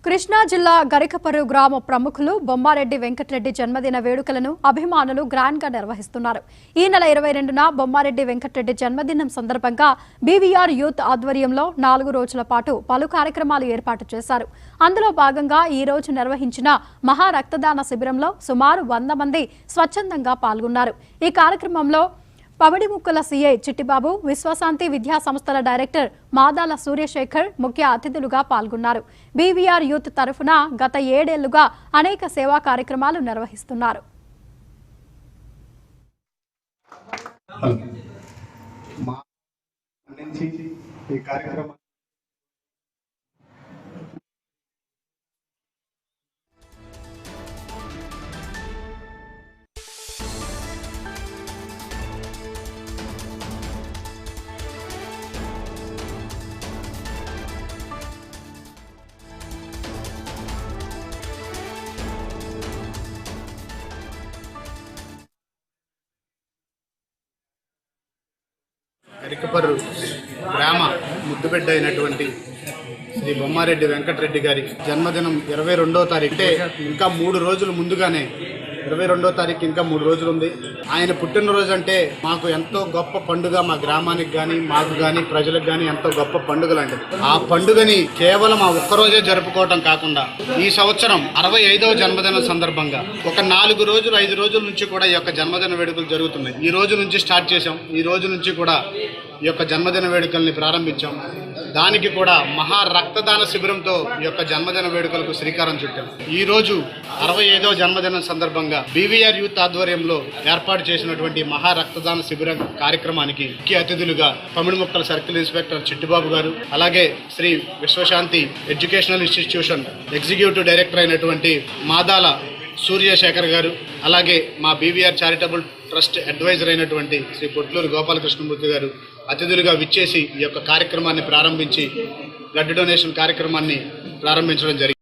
కృష్ణా జిల్లా గరికపర్రు గ్రామ ప్రముఖులు బొమ్మారెడ్డి వెంకటరెడ్డి జన్మదిన వేడుకలను అభిమానులు గ్రాండ్ గా నిర్వహిస్తున్నారు. ఈ నెల 22న బొమ్మారెడ్డి వెంకటరెడ్డి జన్మదినం సందర్భంగా బీవీఆర్ యూత్ ఆధ్వర్యంలో 4 రోజుల పాటు పలు కార్యక్రమాలు ఏర్పాటు చేశారు. అందులో భాగంగా ఈ రోజు నిర్వహించిన మహా రక్తదాన శిబిరంలో సుమారు 100 మంది స్వచ్ఛందంగా పాల్గొన్నారు. ఈ కార్యక్రమంలో పవడిముక్కల సీఐ చిట్టిబాబు, విశ్వశాంతి విద్యా సంస్థల డైరెక్టర్ మాదాల సూర్యశేఖర్ ముఖ్య అతిథులుగా పాల్గొన్నారు. బీవీఆర్ యూత్ తరఫున గత 7 ఏళ్లుగా అనేక సేవా కార్యక్రమాలు నిర్వహిస్తున్నారు. గరికపర్రు గ్రామ ముద్దుబిడ్డ అయినటువంటి శ్రీ బొమ్మారెడ్డి వెంకటరెడ్డి గారి జన్మదినం 22వ తారీఖే. ఇంకా 3 రోజులు ముందుగానే 22వ తారీఖు ఇంకా 3 రోజులు ఉంది. ఆయన పుట్టినరోజు అంటే మాకు ఎంతో గొప్ప పండుగ. మా గ్రామానికి కానీ మాకు కానీ ప్రజలకు కానీ ఎంతో గొప్ప పండుగ లాంటిది. ఆ పండుగని కేవలం ఆ ఒక్కరోజే జరుపుకోవటం కాకుండా ఈ సంవత్సరం 65వ జన్మదినం సందర్భంగా ఒక 4 రోజులు 5 రోజుల నుంచి కూడా ఈ యొక్క జన్మదిన వేడుకలు జరుగుతున్నాయి. ఈ రోజు నుంచి స్టార్ట్ చేశాం. ఈ రోజు నుంచి కూడా ఈ యొక్క జన్మదిన వేడుకల్ని ప్రారంభించాం. దానికి కూడా మహా రక్తదాన శిబిరంతో ఈ యొక్క జన్మదిన వేడుకలకు శ్రీకారం చుట్టాం. ఈ రోజు 65వ జన్మదినం సందర్భంగా బీవీఆర్ యూత్ ఆధ్వర్యంలో ఏర్పాటు చేసినటువంటి మహా రక్తదాన శిబిరం కార్యక్రమానికి ముఖ్య అతిథులుగా పమిడిముక్కల సర్కిల్ ఇన్స్పెక్టర్ చిట్టిబాబు గారు, అలాగే శ్రీ విశ్వశాంతి ఎడ్యుకేషనల్ ఇన్స్టిట్యూషన్ ఎగ్జిక్యూటివ్ డైరెక్టర్ అయినటువంటి మాదాల సూర్యశేఖర్ గారు, అలాగే మా బీవీఆర్ చారిటబుల్ ట్రస్ట్ అడ్వైజర్ అయినటువంటి శ్రీ పొట్లూరు గోపాలకృష్ణమూర్తి గారు అతిథులుగా విచ్చేసి ఈ యొక్క కార్యక్రమాన్ని ప్రారంభించి బ్లడ్ డొనేషన్ కార్యక్రమాన్ని ప్రారంభించడం జరిగింది.